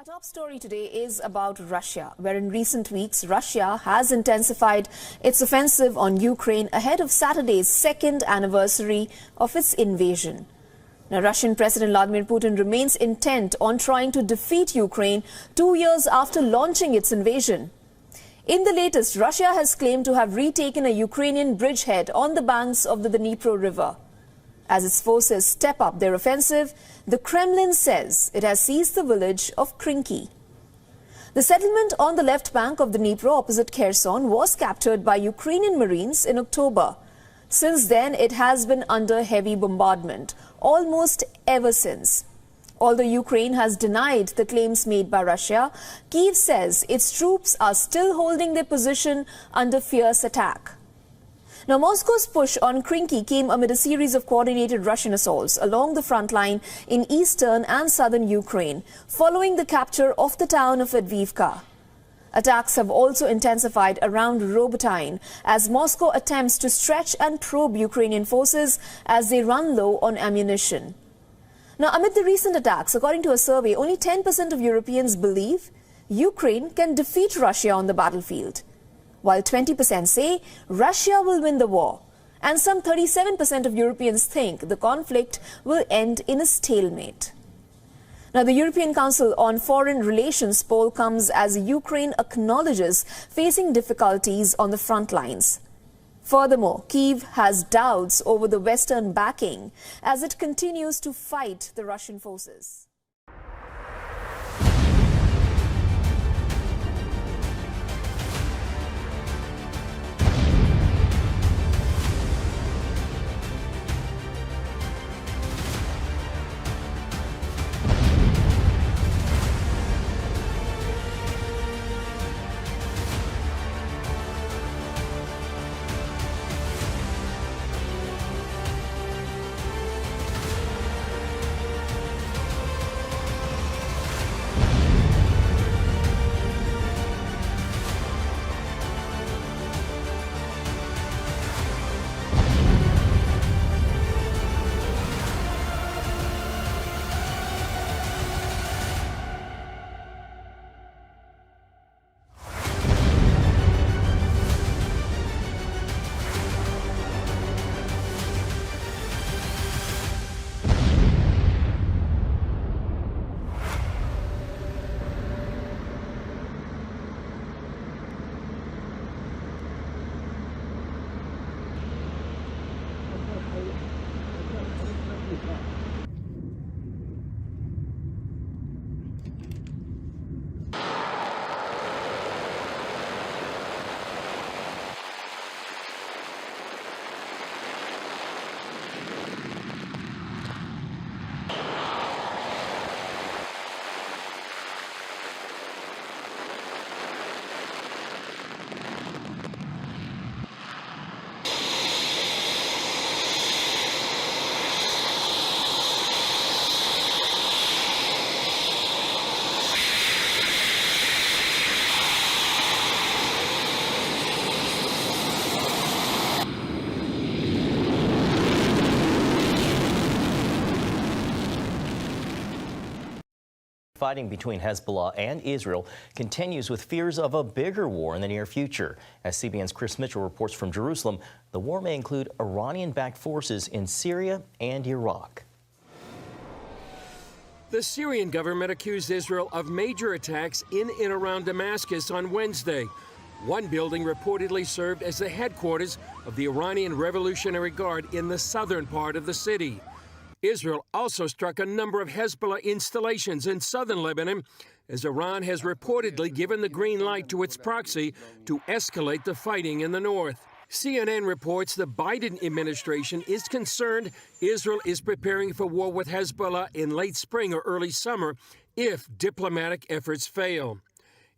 Our top story today is about Russia, where in recent weeks, Russia has intensified its offensive on Ukraine ahead of Saturday's second anniversary of its invasion. Now, Russian President Vladimir Putin remains intent on trying to defeat Ukraine 2 years after launching its invasion. In the latest, Russia has claimed to have retaken a Ukrainian bridgehead on the banks of the Dnipro River. As its forces step up their offensive, the Kremlin says it has seized the village of Krinky. The settlement on the left bank of the Dnipro opposite Kherson was captured by Ukrainian Marines in October. Since then, it has been under heavy bombardment, almost ever since. Although Ukraine has denied the claims made by Russia, Kyiv says its troops are still holding their position under fierce attack. Now, Moscow's push on Krinky came amid a series of coordinated Russian assaults along the front line in eastern and southern Ukraine, following the capture of the town of Avdiivka. Attacks have also intensified around Robotyne as Moscow attempts to stretch and probe Ukrainian forces as they run low on ammunition. Now, amid the recent attacks, according to a survey, only 10% of Europeans believe Ukraine can defeat Russia on the battlefield, while 20% say Russia will win the war, and some 37% of Europeans think the conflict will end in a stalemate. Now, the European Council on Foreign Relations poll comes as Ukraine acknowledges facing difficulties on the front lines. Furthermore, Kyiv has doubts over the Western backing as it continues to fight the Russian forces. Fighting between Hezbollah and Israel continues with fears of a bigger war in the near future. As CBN's Chris Mitchell reports from Jerusalem, the war may include Iranian-backed forces in Syria and Iraq. The Syrian government accused Israel of major attacks in and around Damascus on Wednesday. One building reportedly served as the headquarters of the Iranian Revolutionary Guard in the southern part of the city. Israel also struck a number of Hezbollah installations in southern Lebanon, as Iran has reportedly given the green light to its proxy to escalate the fighting in the north. CNN reports the Biden administration is concerned Israel is preparing for war with Hezbollah in late spring or early summer if diplomatic efforts fail.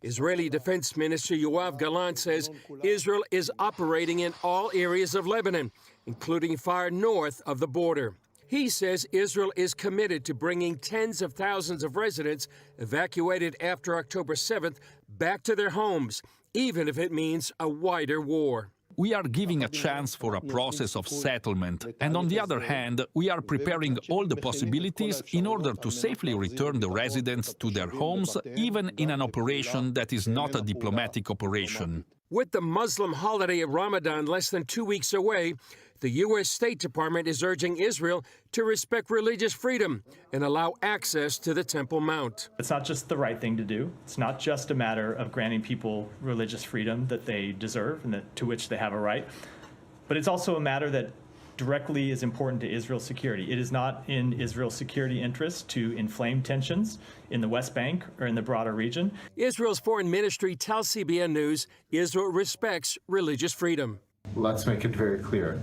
Israeli Defense Minister Yoav Gallant says Israel is operating in all areas of Lebanon, including far north of the border. He says Israel is committed to bringing tens of thousands of residents evacuated after October 7th back to their homes, even if it means a wider war. we are giving a chance for a process of settlement, and on the other hand, we are preparing all the possibilities in order to safely return the residents to their homes, even in an operation that is not a diplomatic operation. With the Muslim holiday of Ramadan less than 2 weeks away, the U.S. State Department is urging Israel to respect religious freedom and allow access to the Temple Mount. It's not just the right thing to do. It's not just a matter of granting people religious freedom that they deserve and to which they have a right, but it's also a matter that directly is important to Israel's security. It is not in Israel's security interest to inflame tensions in the West Bank or in the broader region. Israel's foreign ministry tells CBN News Israel respects religious freedom. Let's make it very clear.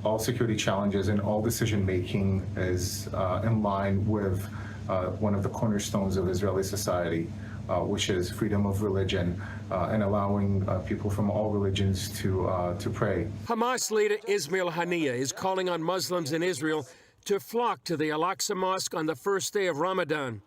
All security challenges and all decision-making is in line with one of the cornerstones of Israeli society, which is freedom of religion and allowing people from all religions to pray. Hamas leader Ismail Haniyeh is calling on Muslims in Israel to flock to the Al-Aqsa Mosque on the first day of Ramadan.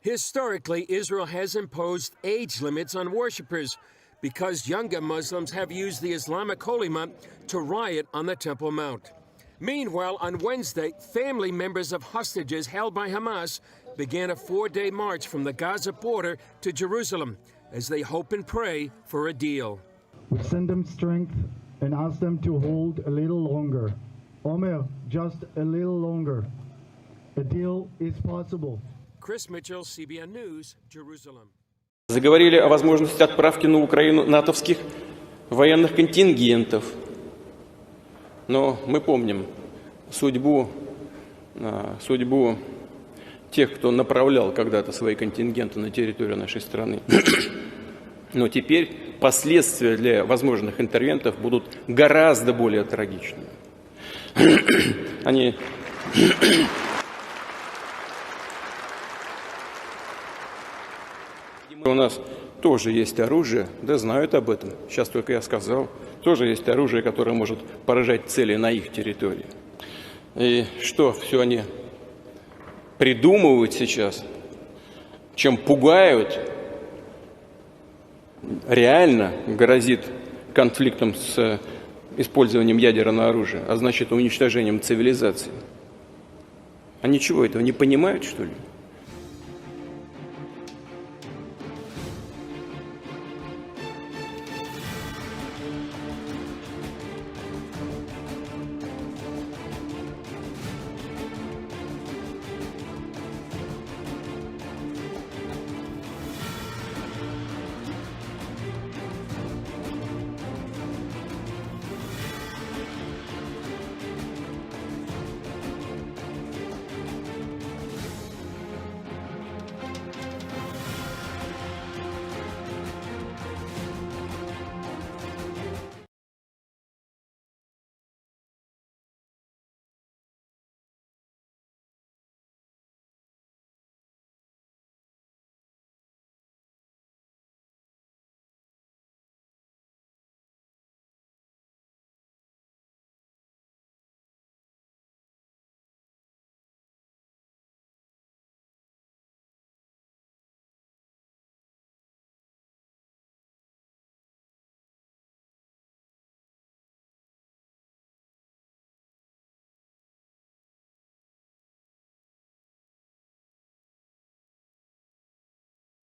Historically, Israel has imposed age limits on worshippers because younger Muslims have used the Islamic holy month to riot on the Temple Mount. Meanwhile, on Wednesday, family members of hostages held by Hamas began a 4-day march from the Gaza border to Jerusalem as they hope and pray for a deal. We send them strength and ask them to hold a little longer. Omer, just a little longer. A deal is possible. Chris Mitchell, CBN News, Jerusalem. Заговорили о возможности отправки на Украину натовских военных контингентов. Но мы помним судьбу тех, кто направлял когда-то свои контингенты на территорию нашей страны. Но теперь последствия для возможных интервентов будут гораздо более трагичными. У нас тоже есть оружие, да знают об этом, сейчас только я сказал, тоже есть оружие, которое может поражать цели на их территории. И что все они придумывают сейчас, чем пугают, реально грозит конфликтом с использованием ядерного оружия, а значит уничтожением цивилизации. Они чего, этого не понимают, что ли?